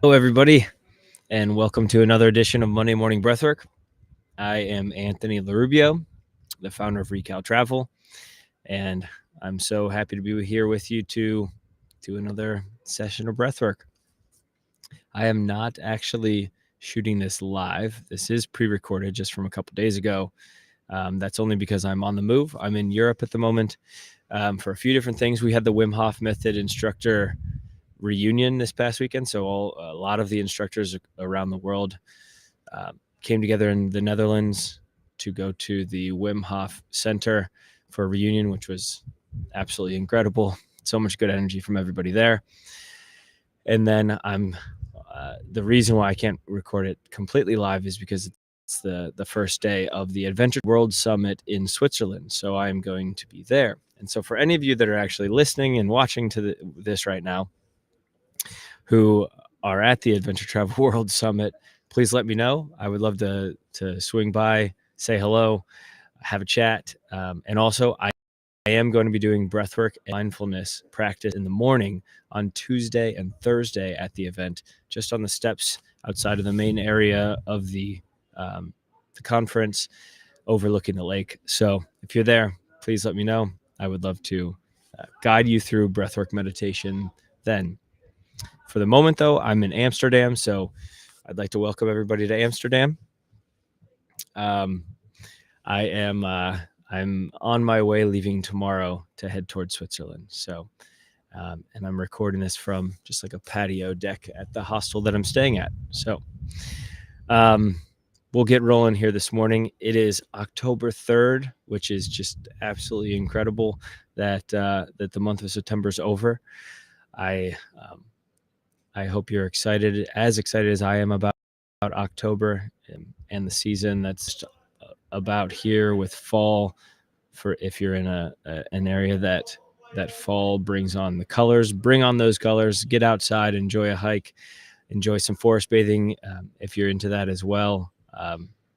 Hello, everybody, and welcome to another edition of Monday Morning Breathwork. I am Anthony LaRubio, the founder of Recal Travel, and I'm so happy to be here with you to do another session of breathwork. I am not actually shooting this live. This is pre-recorded just from a couple days ago. That's only because I'm on the move. I'm in Europe at the moment for a few different things. We had the Wim Hof Method instructor reunion this past weekend, so a lot of the instructors around the world came together in the Netherlands to go to the Wim Hof Center for a reunion, which was absolutely incredible. So much good energy from everybody there. And then the reason why I can't record it completely live is because it's the first day of the Adventure World Summit in Switzerland. So I'm going to be there. And so for any of you that are actually listening and watching to this right now, who are at the Adventure Travel World Summit, please let me know. I would love to swing by, say hello, have a chat. And also, I am going to be doing breathwork and mindfulness practice in the morning on Tuesday and Thursday at the event, just on the steps outside of the main area of the conference overlooking the lake. So if you're there, please let me know. I would love to guide you through breathwork meditation then. For the moment, though, I'm in Amsterdam, so I'd like to welcome everybody to Amsterdam. I'm on my way, leaving tomorrow to head towards Switzerland. So, and I'm recording this from just like a patio deck at the hostel that I'm staying at. So, we'll get rolling here this morning. It is October 3rd, which is just absolutely incredible that that the month of September is over. I hope you're excited as I am about October and the season that's about here with fall. For if you're in an area that fall brings on the colors, bring on those colors. Get outside, enjoy a hike, enjoy some forest bathing if you're into that as well.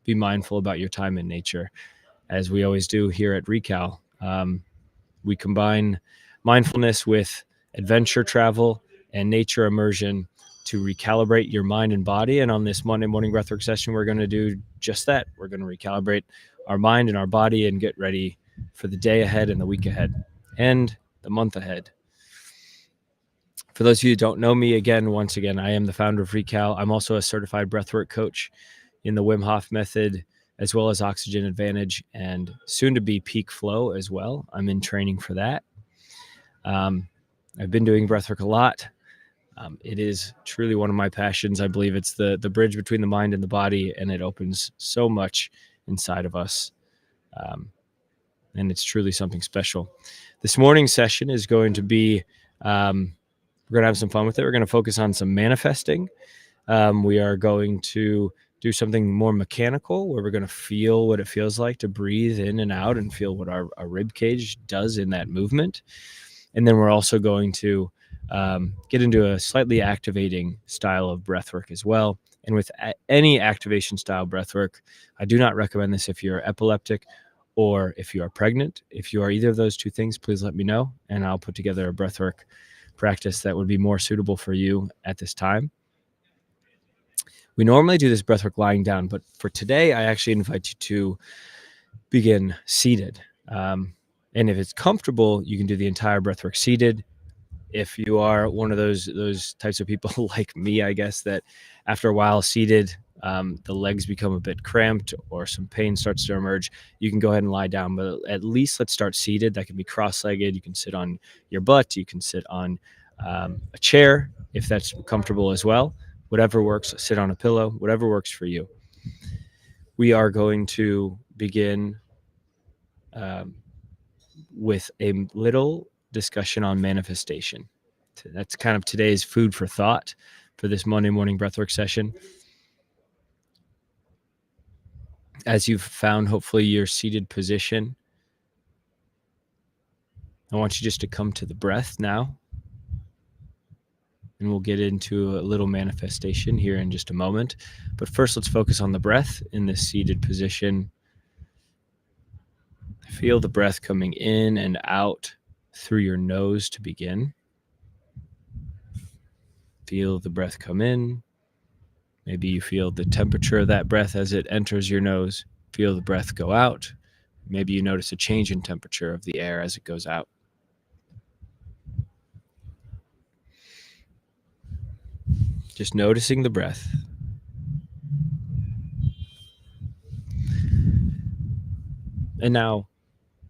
Be mindful about your time in nature, as we always do here at Recal. We combine mindfulness with adventure travel and nature immersion to recalibrate your mind and body. And on this Monday morning breathwork session, we're going to do just that. We're going to recalibrate our mind and our body and get ready for the day ahead and the week ahead and the month ahead. For those of you who don't know me, once again, I am the founder of Recal. I'm also a certified breathwork coach in the Wim Hof method, as well as Oxygen Advantage, and soon to be Peak Flow as well. I'm in training for that. I've been doing breathwork a lot. It is truly one of my passions. I believe it's the bridge between the mind and the body, and it opens so much inside of us. And it's truly something special. This morning's session is going to be, we're going to have some fun with it. We're going to focus on some manifesting. We are going to do something more mechanical, where we're going to feel what it feels like to breathe in and out and feel what our rib cage does in that movement. And then we're also going to get into a slightly activating style of breathwork as well. And with any activation style breathwork, I do not recommend this if you're epileptic or if you are pregnant. If you are either of those two things, please let me know, and I'll put together a breathwork practice that would be more suitable for you at this time. We normally do this breathwork lying down, but for today, I actually invite you to begin seated. And if it's comfortable, you can do the entire breathwork seated. If you are one of those types of people like me, I guess, that after a while seated, the legs become a bit cramped or some pain starts to emerge, you can go ahead and lie down. But at least let's start seated. That can be cross-legged. You can sit on your butt. You can sit on a chair if that's comfortable as well. Whatever works. Sit on a pillow. Whatever works for you. We are going to begin with a little discussion on manifestation. That's kind of today's food for thought for this Monday morning breathwork session. As you've found, hopefully, your seated position, I want you just to come to the breath now. And we'll get into a little manifestation here in just a moment. But first, let's focus on the breath in this seated position. Feel the breath coming in and out through your nose to begin. Feel the breath come in. Maybe you feel the temperature of that breath as it enters your nose. Feel the breath go out. Maybe you notice a change in temperature of the air as it goes out. Just noticing the breath. And now,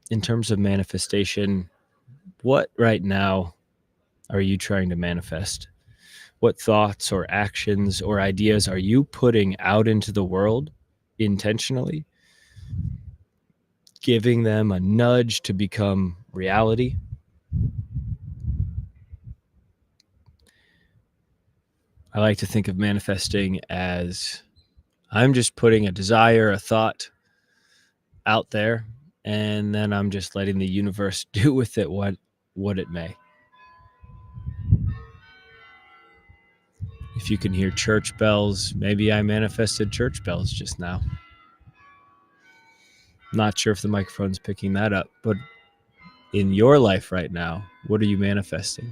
in terms of manifestation, what right now are you trying to manifest? What thoughts or actions or ideas are you putting out into the world intentionally, giving them a nudge to become reality? I like to think of manifesting as I'm just putting a desire, a thought out there, and then I'm just letting the universe do with it what it may. If you can hear church bells, maybe I manifested church bells just now. Not sure if the microphone's picking that up, but in your life right now, what are you manifesting?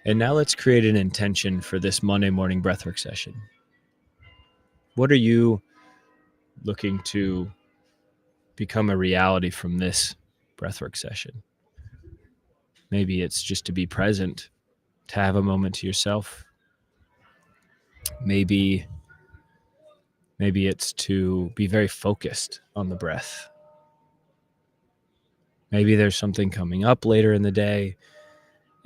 And now let's create an intention for this Monday morning breathwork session. What are you looking to become a reality from this breathwork session? Maybe it's just to be present, to have a moment to yourself. Maybe it's to be very focused on the breath. Maybe there's something coming up later in the day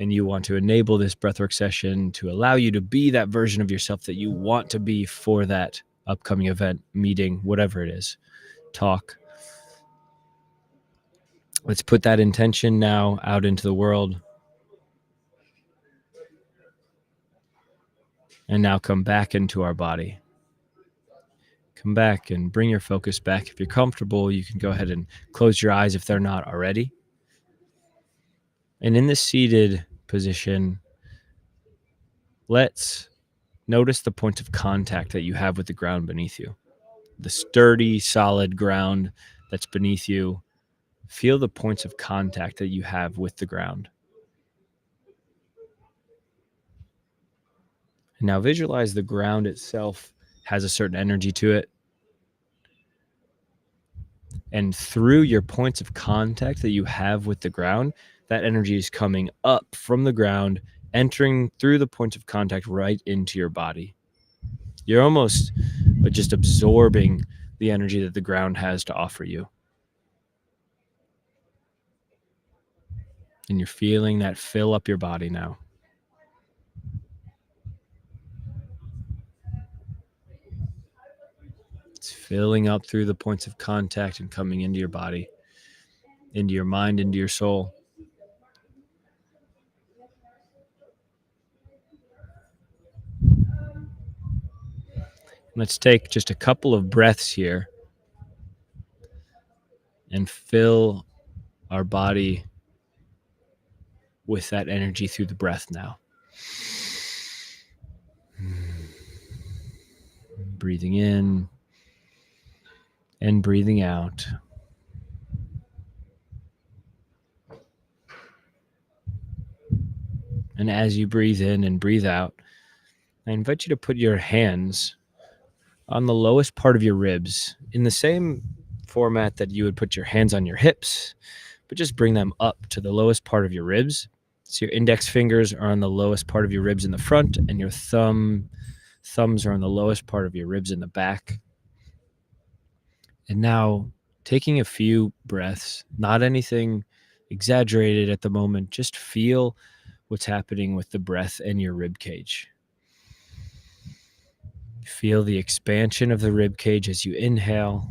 and you want to enable this breathwork session to allow you to be that version of yourself that you want to be for that upcoming event, meeting, whatever it is, talk. Let's put that intention now out into the world. And now come back into our body. Come back and bring your focus back. If you're comfortable, you can go ahead and close your eyes if they're not already. And in this seated position, let's notice the points of contact that you have with the ground beneath you. The sturdy, solid ground that's beneath you. Feel the points of contact that you have with the ground. And now visualize the ground itself has a certain energy to it. And through your points of contact that you have with the ground, that energy is coming up from the ground, entering through the points of contact right into your body. You're almost just absorbing the energy that the ground has to offer you. And you're feeling that fill up your body now. It's filling up through the points of contact and coming into your body, into your mind, into your soul. Let's take just a couple of breaths here and fill our body with that energy through the breath now. Breathing in and breathing out. And as you breathe in and breathe out, I invite you to put your hands on the lowest part of your ribs in the same format that you would put your hands on your hips, but just bring them up to the lowest part of your ribs. So your index fingers are on the lowest part of your ribs in the front, and your thumbs are on the lowest part of your ribs in the back. And now taking a few breaths, not anything exaggerated at the moment, just feel what's happening with the breath in your rib cage. Feel the expansion of the rib cage as you inhale,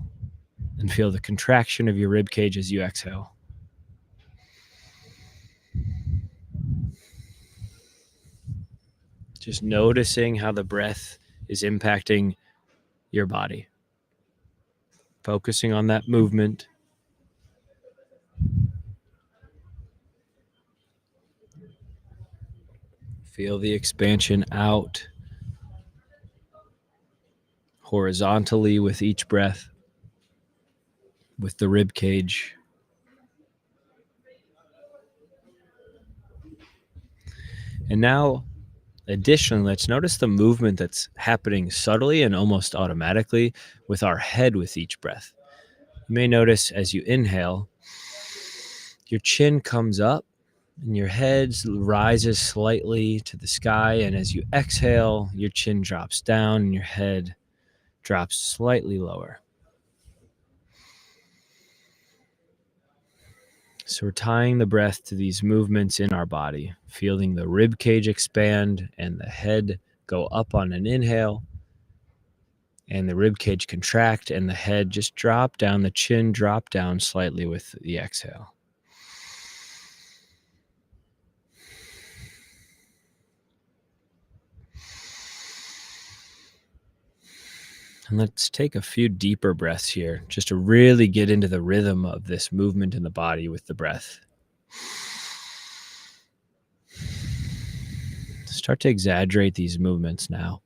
and feel the contraction of your rib cage as you exhale. Just noticing how the breath is impacting your body. Focusing on that movement. Feel the expansion out horizontally with each breath, with the rib cage. And now, additionally, let's notice the movement that's happening subtly and almost automatically with our head with each breath. You may notice as you inhale, your chin comes up and your head rises slightly to the sky. And as you exhale, your chin drops down and your head drops slightly lower. So we're tying the breath to these movements in our body, feeling the rib cage expand and the head go up on an inhale, and the rib cage contract and the head just drop down, the chin drop down slightly with the exhale. And let's take a few deeper breaths here just to really get into the rhythm of this movement in the body with the breath. Start to exaggerate these movements now.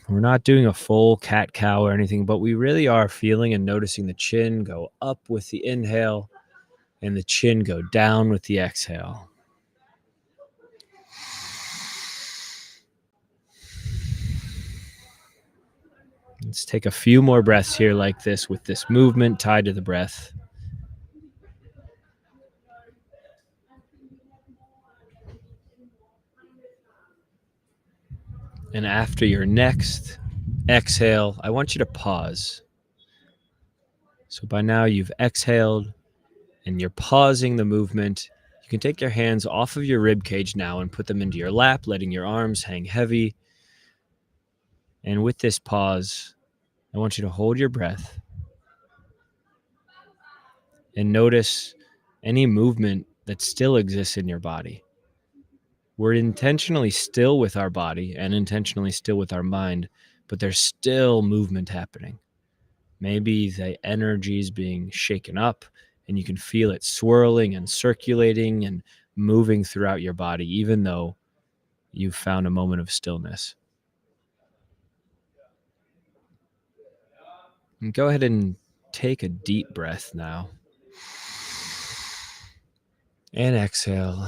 We're not doing a full cat-cow or anything, but we really are feeling and noticing the chin go up with the inhale and the chin go down with the exhale. Let's take a few more breaths here like this with this movement tied to the breath. And after your next exhale, I want you to pause. So by now you've exhaled and you're pausing the movement. You can take your hands off of your rib cage now and put them into your lap, letting your arms hang heavy. And with this pause, I want you to hold your breath and notice any movement that still exists in your body. We're intentionally still with our body and intentionally still with our mind, but there's still movement happening. Maybe the energy is being shaken up and you can feel it swirling and circulating and moving throughout your body, even though you've found a moment of stillness. And go ahead and take a deep breath now. And exhale.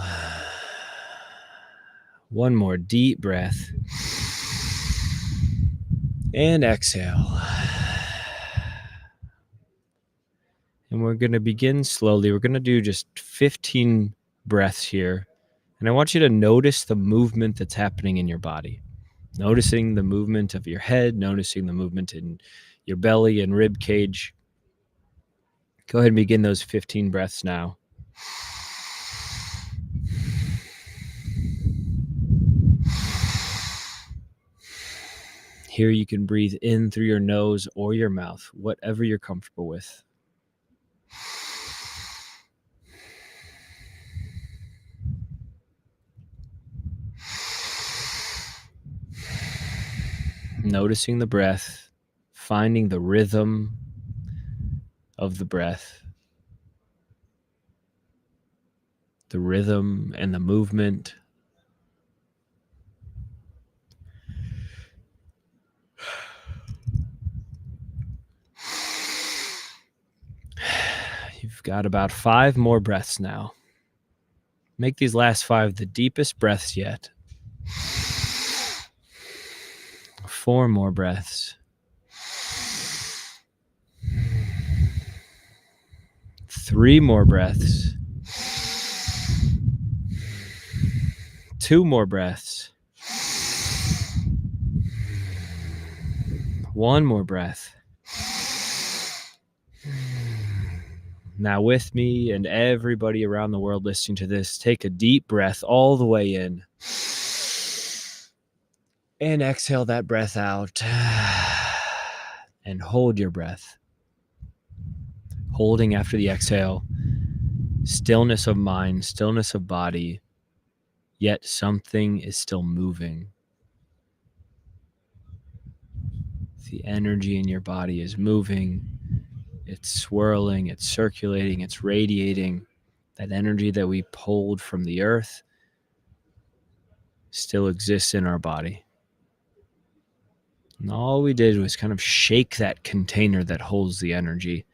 One more deep breath. And exhale. And we're going to begin slowly. We're going to do just 15 breaths here. And I want you to notice the movement that's happening in your body. Noticing the movement of your head, noticing the movement in your belly and rib cage. Go ahead and begin those 15 breaths now. Here you can breathe in through your nose or your mouth, whatever you're comfortable with. Noticing the breath, finding the rhythm of the breath, the rhythm and the movement. You've got about 5 more breaths now. Make these last 5 the deepest breaths yet. 4 more breaths. 3 more breaths. 2 more breaths. 1 more breath. Now with me and everybody around the world listening to this, take a deep breath all the way in. And exhale that breath out. And hold your breath. Holding after the exhale. Stillness of mind, stillness of body. Yet something is still moving. The energy in your body is moving. It's swirling, it's circulating, it's radiating. That energy that we pulled from the earth still exists in our body. And all we did was kind of shake that container that holds the energy,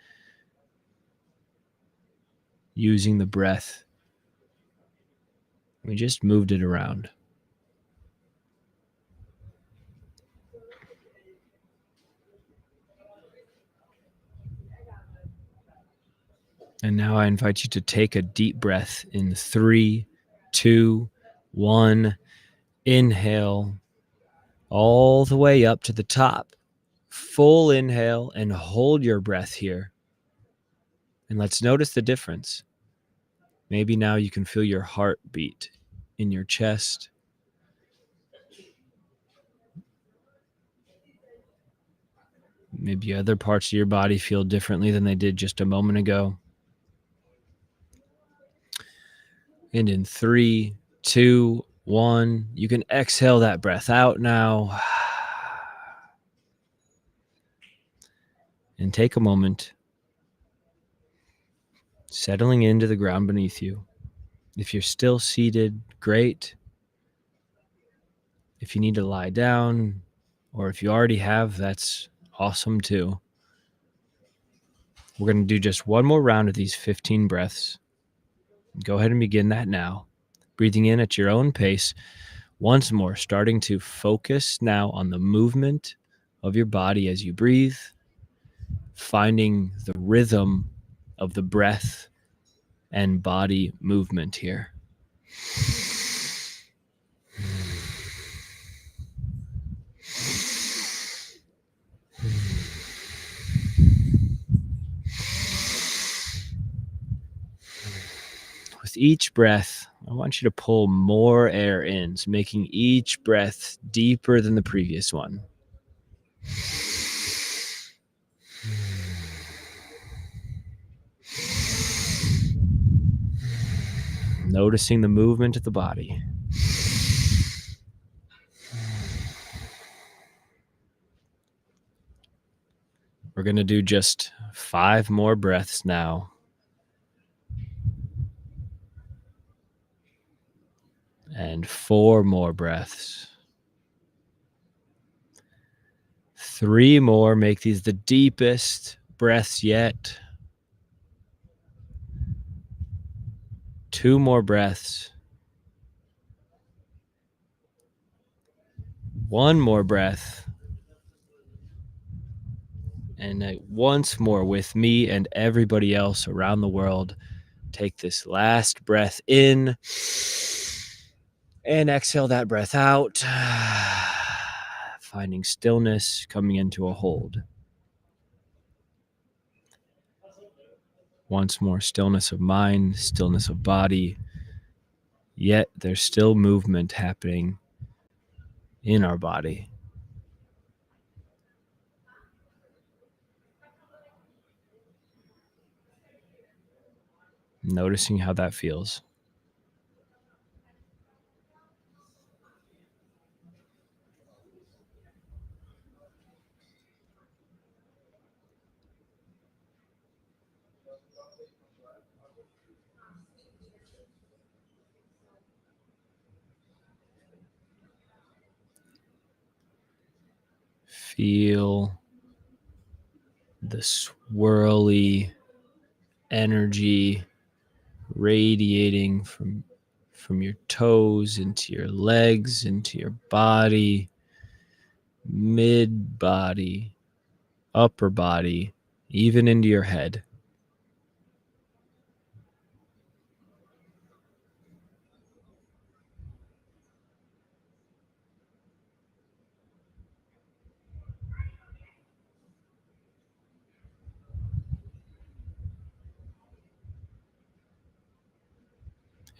using the breath We just moved it around. And now I invite you to take a deep breath in 3, 2, 1. Inhale all the way up to the top. Full inhale and hold your breath here. And let's notice the difference. Maybe now you can feel your heartbeat in your chest. Maybe other parts of your body feel differently than they did just a moment ago. And in 3, 2, 1, you can exhale that breath out now. And take a moment, settling into the ground beneath you. If you're still seated, great. If you need to lie down, or if you already have, that's awesome too. We're going to do just one more round of these 15 breaths. Go ahead and begin that now. Breathing in at your own pace. Once more, starting to focus now on the movement of your body as you breathe, finding the rhythm of the breath and body movement here. With each breath, I want you to pull more air in, so making each breath deeper than the previous one. Noticing the movement of the body. We're going to do just 5 more breaths now. And 4 more breaths. 3 more. Make these the deepest breaths yet. 2 more breaths. 1 more breath. And once more with me and everybody else around the world, take this last breath in and exhale that breath out, finding stillness, coming into a hold. Once more, stillness of mind, stillness of body, yet there's still movement happening in our body. Noticing how that feels. Feel the swirly energy radiating from your toes into your legs, into your body, mid-body, upper body, even into your head.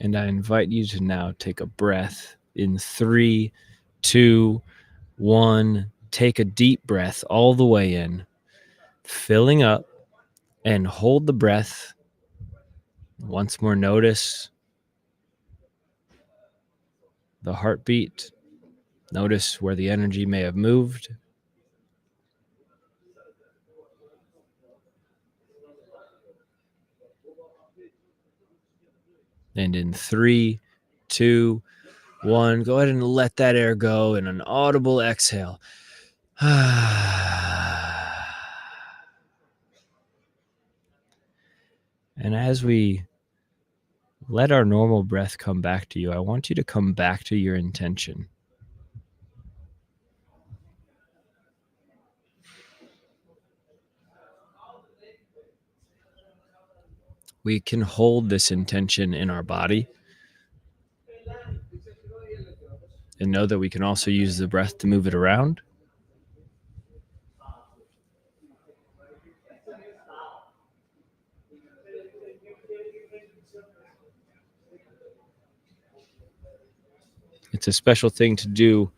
And I invite you to now take a breath in 3, 2, 1. Take a deep breath all the way in, filling up, and hold the breath. Once more, notice the heartbeat. Notice where the energy may have moved. And in 3, 2, 1, go ahead and let that air go in an audible exhale. And as we let our normal breath come back to you. I want you to come back to your intention. We can hold this intention in our body and know that we can also use the breath to move it around. It's a special thing to do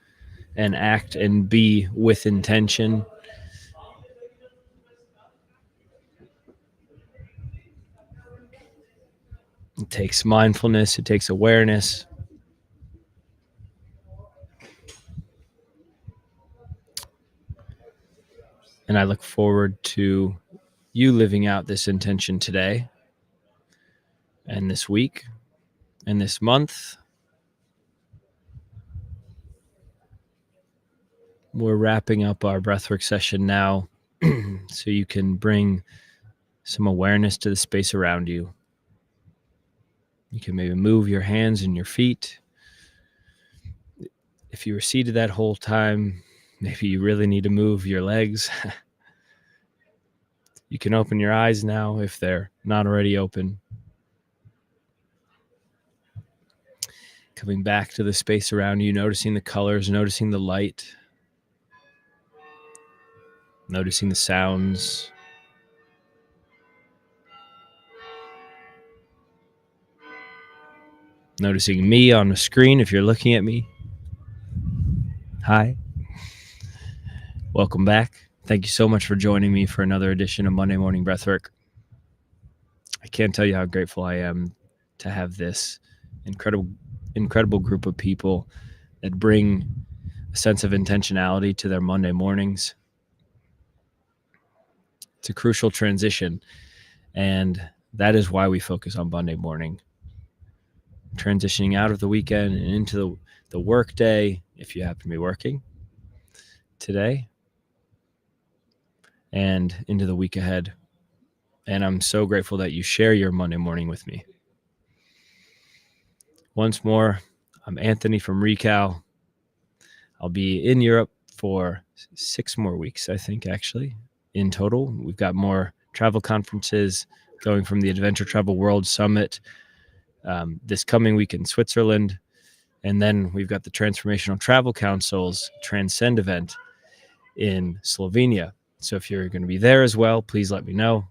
and act and be with intention. It takes mindfulness, it takes awareness. And I look forward to you living out this intention today and this week and this month. We're wrapping up our breathwork session now so you can bring some awareness to the space around you. You can maybe move your hands and your feet. If you were seated that whole time, maybe you really need to move your legs. You can open your eyes now if they're not already open. Coming back to the space around you, noticing the colors, noticing the light, noticing the sounds. Noticing me on the screen if you're looking at me. Hi. Welcome back. Thank you so much for joining me for another edition of Monday Morning Breathwork. I can't tell you how grateful I am to have this incredible group of people that bring a sense of intentionality to their Monday mornings. It's a crucial transition, and that is why we focus on Monday morning. Transitioning out of the weekend and into the work day, if you happen to be working today, and into the week ahead. And I'm so grateful that you share your Monday morning with me. Once more, I'm Anthony from Recal. I'll be in Europe for 6 more weeks, I think, actually, in total. We've got more travel conferences going from the Adventure Travel World Summit this coming week in Switzerland. And then we've got the Transformational Travel Council's Transcend event in Slovenia. So if you're going to be there as well, please let me know.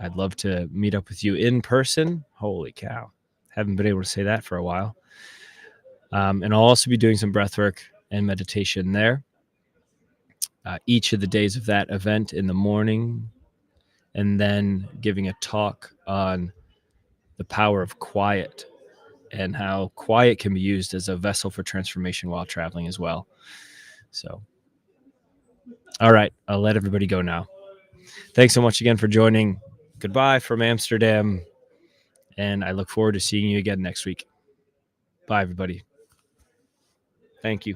I'd love to meet up with you in person. Holy cow. Haven't been able to say that for a while. And I'll also be doing some breath work and meditation there. Each of the days of that event in the morning, and then giving a talk on the power of quiet and how quiet can be used as a vessel for transformation while traveling as well. So, all right, I'll let everybody go now. Thanks so much again for joining. Goodbye from Amsterdam, and I look forward to seeing you again next week. Bye, everybody. Thank you.